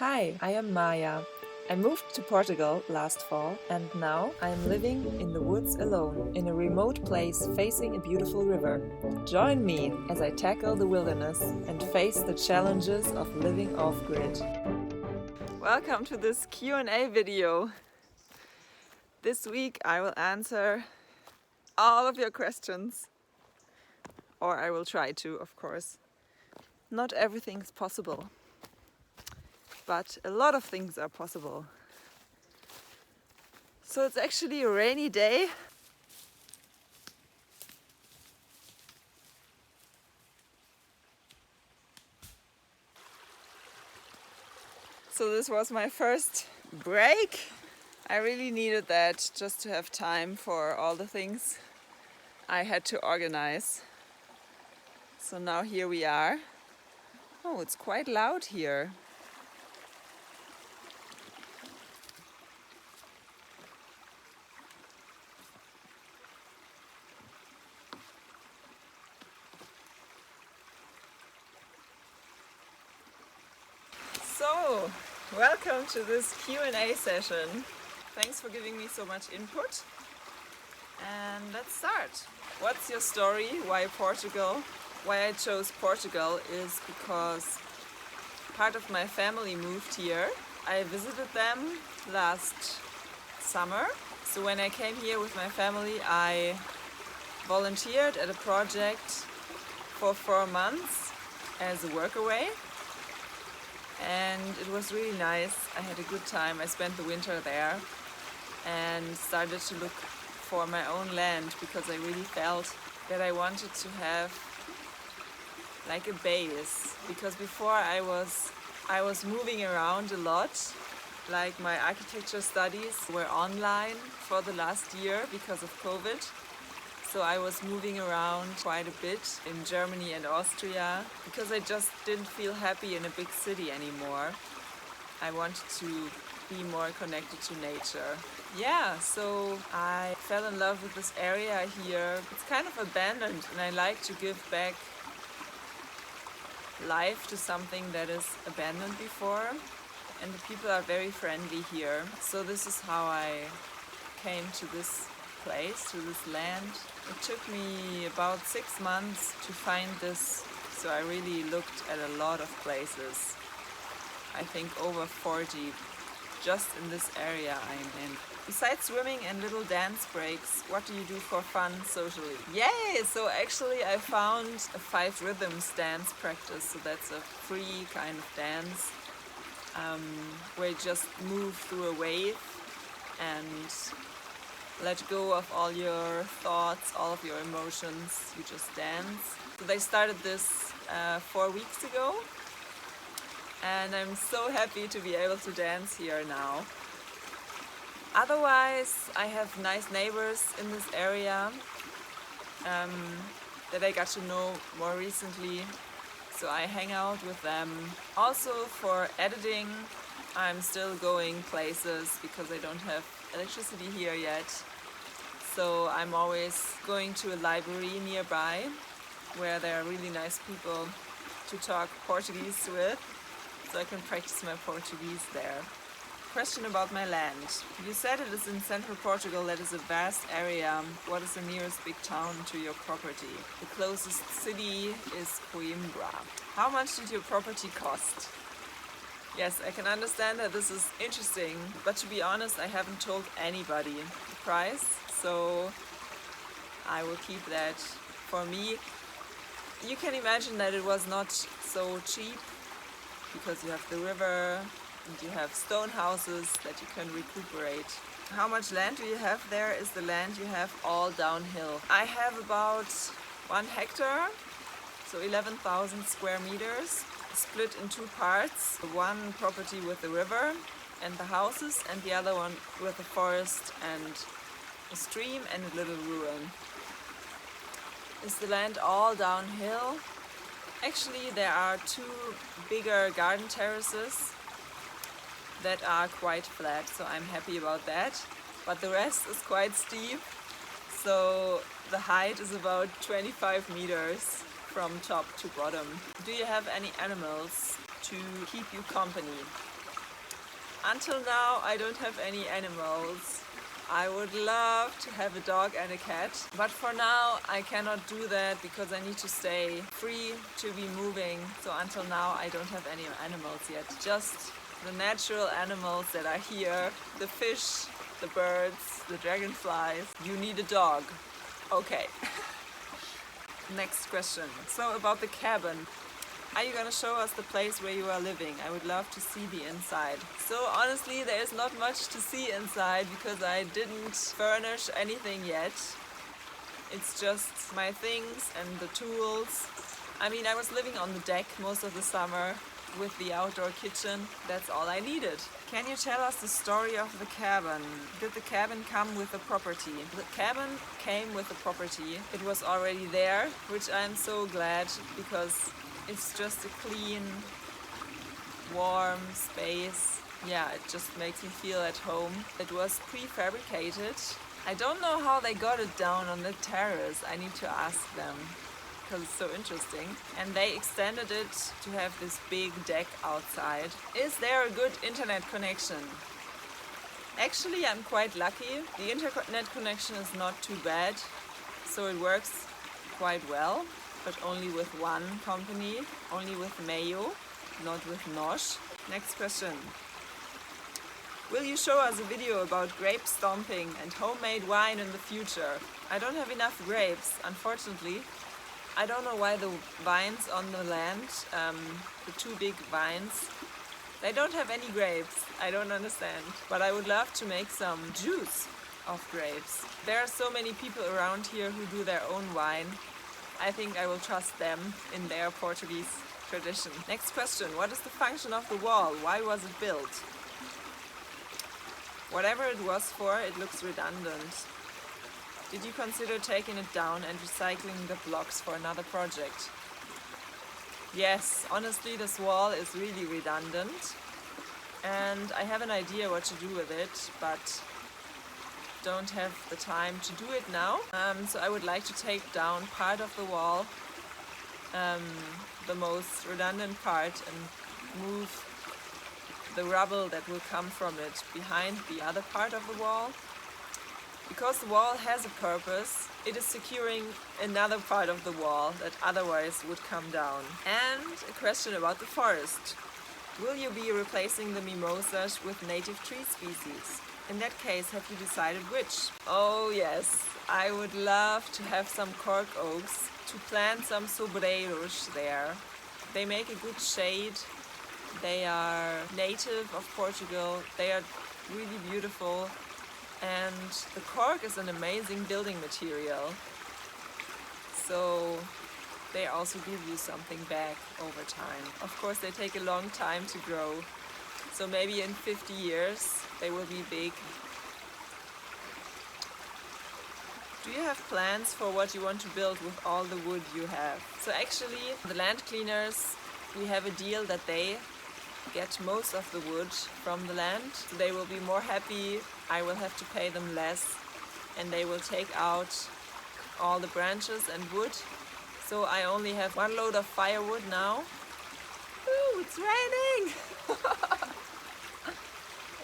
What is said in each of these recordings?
Hi, I am Maya. I moved to Portugal last fall and now I am living in the woods alone, in a remote place facing a beautiful river. Join me as I tackle the wilderness and face the challenges of living off-grid. Welcome to this Q&A video. This week I will answer all of your questions, or I will try to, of course. Not everything is possible, but a lot of things are possible. So it's actually a rainy day. So this was my first break. I really needed that just to have time for all the things I had to organize. So now here we are. Oh, it's quite loud here. So, welcome to this Q&A session. Thanks for giving me so much input. And let's start. What's your story? Why Portugal? Why I chose Portugal is because part of my family moved here. I visited them last summer. So when I came here with my family, I volunteered at a project for 4 months as a workaway. And it was really nice. I had a good time. I spent the winter there and started to look for my own land because I really felt that I wanted to have like a base, because before I was moving around a lot. Like my architecture studies were online for the last year because of COVID. So I was moving around quite a bit in Germany and Austria because I just didn't feel happy in a big city anymore. I wanted to be more connected to nature. Yeah, so I fell in love with this area here. It's kind of abandoned and I like to give back life to something that is abandoned before. And the people are very friendly here. So this is how I came to this place, to this land. It took me about 6 months to find this, so I really looked at a lot of places. I think over 40 just in this area I'm in. Besides swimming and little dance breaks, what do you do for fun socially? Yay! So actually I found a 5 rhythms dance practice, so that's a free kind of dance where you just move through a wave and let go of all your thoughts, all of your emotions. You just dance. So they started this 4 weeks ago, and I'm so happy to be able to dance here now. Otherwise, I have nice neighbors in this area that I got to know more recently. So I hang out with them. Also for editing, I'm still going places because I don't have electricity here yet. So I'm always going to a library nearby where there are really nice people to talk Portuguese with, so I can practice my Portuguese there. Question about my land. You said it is in central Portugal, that is a vast area. What is the nearest big town to your property? The closest city is Coimbra. How much did your property cost? Yes, I can understand that this is interesting, but to be honest, I haven't told anybody the price, so I will keep that for me. You can imagine that it was not so cheap because you have the river and you have stone houses that you can recuperate. How much land do you have there? Is the land you have all downhill? I have about 1 hectare, so 11,000 square meters, split in 2 parts. One property with the river and the houses, and the other one with the forest and a stream and a little ruin. Is the land all downhill? Actually, there are 2 bigger garden terraces that are quite flat, so I'm happy about that. But the rest is quite steep, so the height is about 25 meters from top to bottom. Do you have any animals to keep you company? Until now, I don't have any animals. I would love to have a dog and a cat, but for now I cannot do that because I need to stay free to be moving. So until now I don't have any animals yet. Just the natural animals that are here, the fish, the birds, the dragonflies. You need a dog. Okay. Next question. So about the cabin. Are you gonna show us the place where you are living? I would love to see the inside. So honestly, there is not much to see inside because I didn't furnish anything yet. It's just my things and the tools. I mean, I was living on the deck most of the summer with the outdoor kitchen. That's all I needed. Can you tell us the story of the cabin? Did the cabin come with the property? The cabin came with the property. It was already there, which I'm so glad because it's just a clean, warm space. Yeah, it just makes me feel at home. It was prefabricated. I don't know how they got it down on the terrace. I need to ask them because it's so interesting. And they extended it to have this big deck outside. Is there a good internet connection? Actually, I'm quite lucky. The internet connection is not too bad, so it works quite well. But only with one company, only with Mayo, not with Nosh. Next question. Will you show us a video about grape stomping and homemade wine in the future? I don't have enough grapes, unfortunately. I don't know why the vines on the land, the two big vines, they don't have any grapes. I don't understand. But I would love to make some juice of grapes. There are so many people around here who do their own wine. I think I will trust them in their Portuguese tradition. Next question. What is the function of the wall? Why was it built? Whatever it was for, it looks redundant. Did you consider taking it down and recycling the blocks for another project? Yes, honestly, this wall is really redundant. And I have an idea what to do with it, but don't have the time to do it now. So I would like to take down part of the wall, the most redundant part, and move the rubble that will come from it behind the other part of the wall. Because the wall has a purpose, it is securing another part of the wall that otherwise would come down. And a question about the forest. Will you be replacing the mimosas with native tree species? In that case, have you decided which? Oh yes, I would love to have some cork oaks, to plant some sobreiros there. They make a good shade. They are native of Portugal. They are really beautiful. And the cork is an amazing building material. So they also give you something back over time. Of course, they take a long time to grow. So maybe in 50 years they will be big. Do you have plans for what you want to build with all the wood you have? So actually, the land cleaners, we have a deal that they get most of the wood from the land. They will be more happy. I will have to pay them less, and they will take out all the branches and wood. So I only have one load of firewood now. Ooh, it's raining!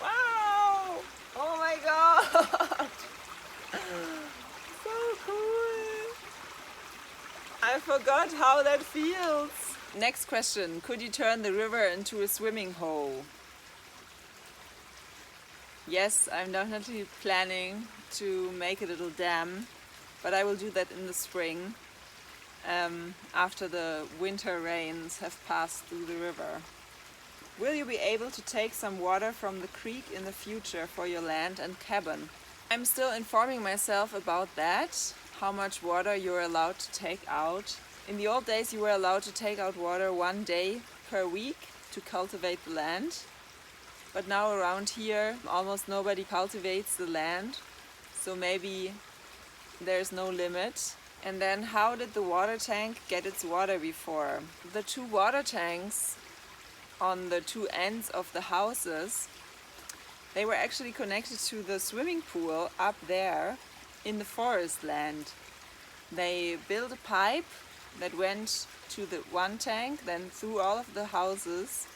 Wow! Oh my god! So cool! I forgot how that feels. Next question. Could you turn the river into a swimming hole? Yes, I'm definitely planning to make a little dam, but I will do that in the spring, after the winter rains have passed through the river. Will you be able to take some water from the creek in the future for your land and cabin? I'm still informing myself about that, how much water you're allowed to take out. In the old days you were allowed to take out water 1 day per week to cultivate the land. But now around here almost nobody cultivates the land, so maybe there's no limit. And then how did the water tank get its water before? The two water tanks on the two ends of the houses, they were actually connected to the swimming pool up there in the forest land. They built a pipe that went to the one tank, then through all of the houses,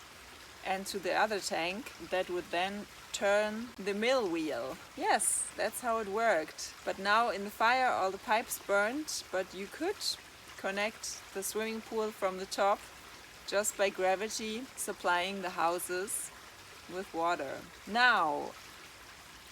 and to the other tank that would then turn the mill wheel. Yes, that's how it worked. But now in the fire all the pipes burned, but you could connect the swimming pool from the top just by gravity, supplying the houses with water. Now,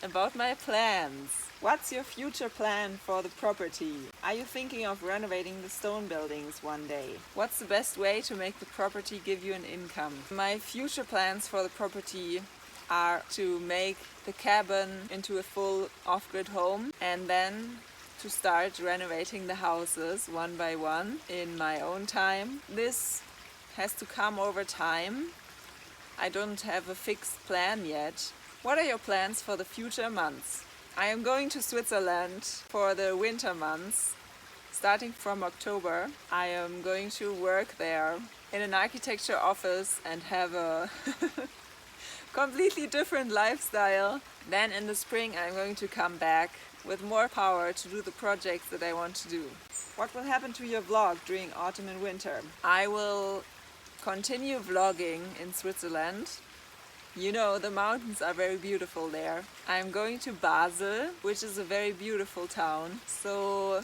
about my plans. What's your future plan for the property? Are you thinking of renovating the stone buildings one day? What's the best way to make the property give you an income? My future plans for the property are to make the cabin into a full off-grid home and then to start renovating the houses one by one in my own time. This has to come over time. I don't have a fixed plan yet. What are your plans for the future months? I am going to Switzerland for the winter months. Starting from October, I am going to work there in an architecture office and have a completely different lifestyle. Then in the spring I'm going to come back with more power to do the projects that I want to do. What will happen to your vlog during autumn and winter? I will continue vlogging in Switzerland. You know, the mountains are very beautiful there. I'm going to Basel, which is a very beautiful town. So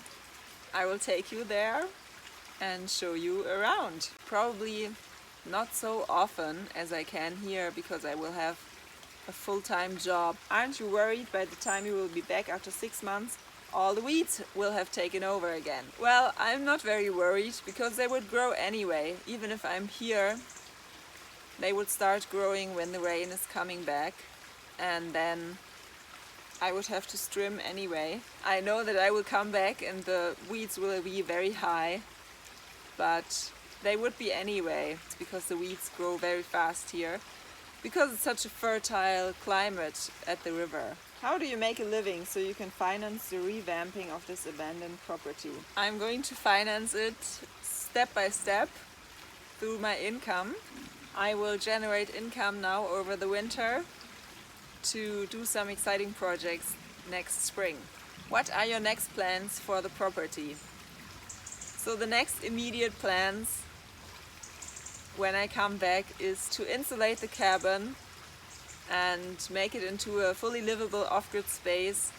I will take you there and show you around. Probably not so often as I can here because I will have a full-time job. Aren't you worried by the time you will be back after 6 months? All the weeds will have taken over again. Well, I'm not very worried because they would grow anyway. Even if I'm here, they would start growing when the rain is coming back, and then I would have to trim anyway. I know that I will come back and the weeds will be very high, but they would be anyway. It's because the weeds grow very fast here, because it's such a fertile climate at the river. How do you make a living so you can finance the revamping of this abandoned property? I'm going to finance it step by step through my income. I will generate income now over the winter to do some exciting projects next spring. What are your next plans for the property? So the next immediate plans when I come back is to insulate the cabin and make it into a fully livable off-grid space.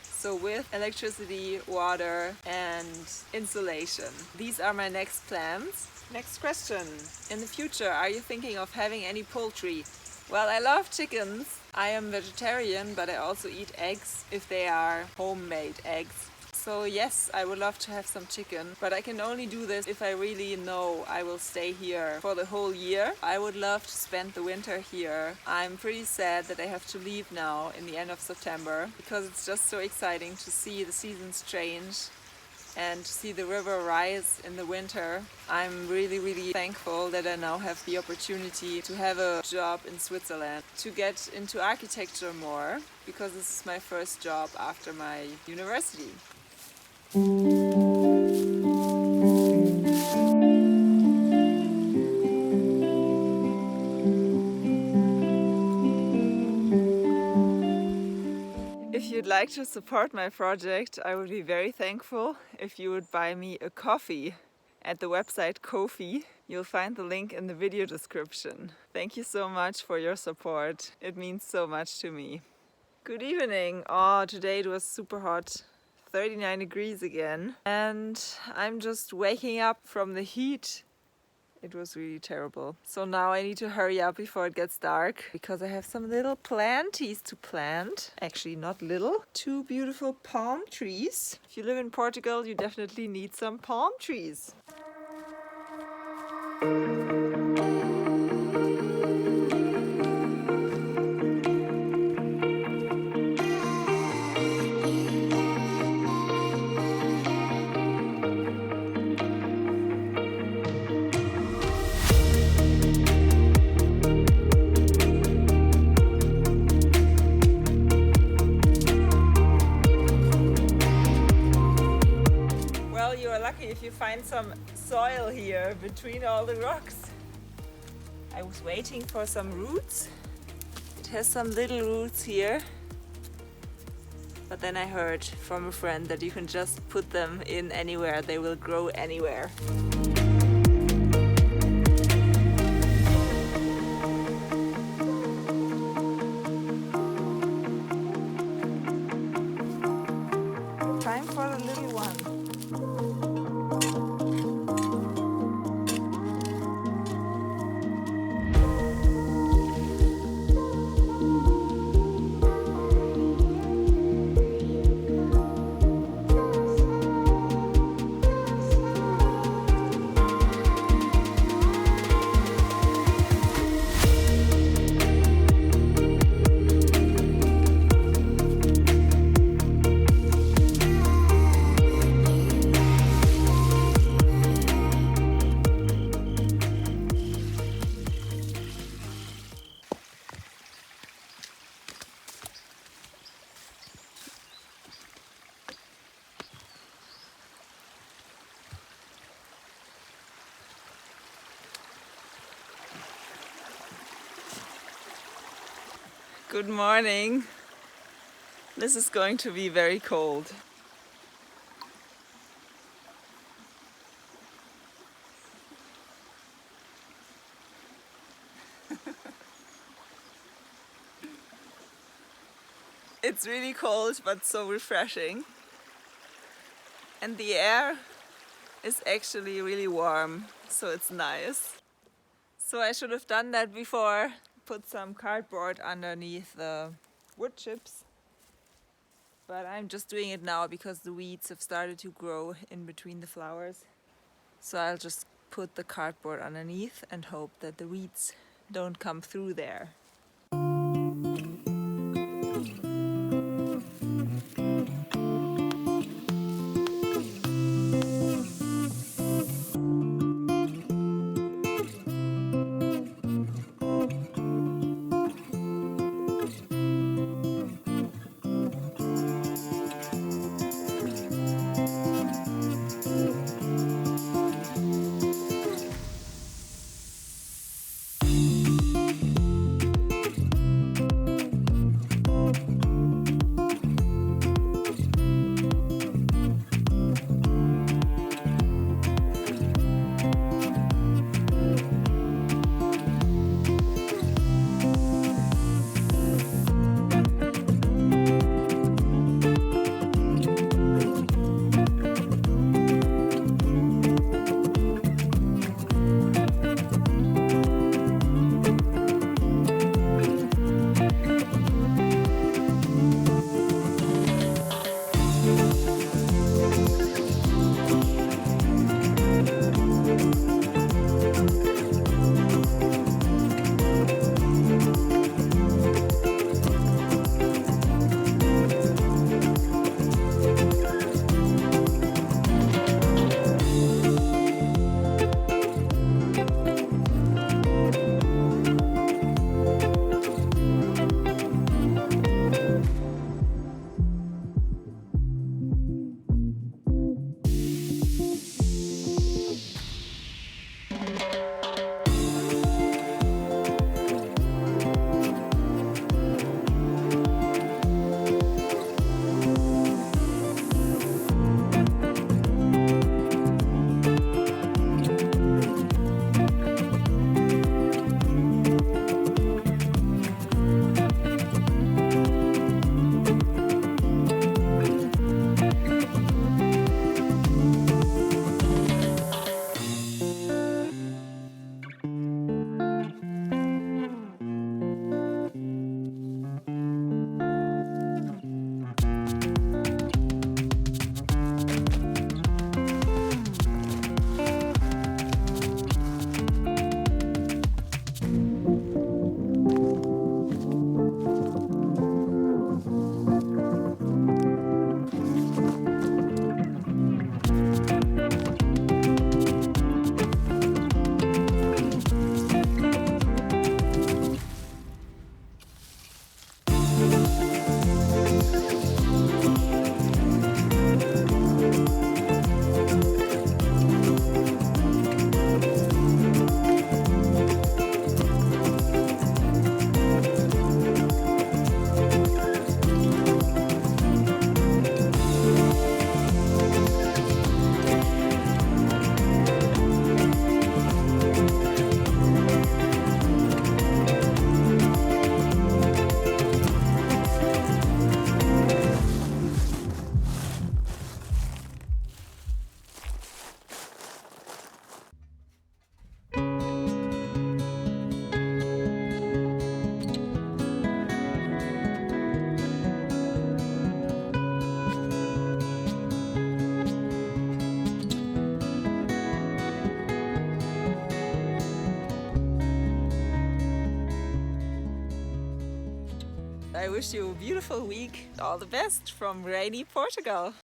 So with electricity, water and insulation. These are my next plans. Next question. In the future, are you thinking of having any poultry? Well, I love chickens. I am vegetarian, but I also eat eggs if they are homemade eggs. So yes, I would love to have some chicken, but I can only do this if I really know I will stay here for the whole year. I would love to spend the winter here. I'm pretty sad that I have to leave now in the end of September because it's just so exciting to see the seasons change and to see the river rise in the winter. I'm really thankful that I now have the opportunity to have a job in Switzerland, to get into architecture more, because this is my first job after my university. If you'd like to support my project, I would be very thankful if you would buy me a coffee at the website Ko-fi. You'll find the link in the video description. Thank you so much for your support. It means so much to me. Good evening. Oh, today it was super hot. 39 degrees again. And I'm just waking up from the heat. It was really terrible. So now I need to hurry up before it gets dark because I have some little planties to plant. Actually, not little. 2 beautiful palm trees. If you live in Portugal, you definitely need some palm trees. If you find some soil here between all the rocks. I was waiting for some roots. It has some little roots here. But then I heard from a friend that you can just put them in anywhere. They will grow anywhere. Good morning. This is going to be very cold. It's really cold but so refreshing. And the air is actually really warm, so it's nice. So I should have done that before. Put some cardboard underneath the wood chips. But I'm just doing it now because the weeds have started to grow in between the flowers. So I'll just put the cardboard underneath and hope that the weeds don't come through there. I wish you a beautiful week. All the best from rainy Portugal.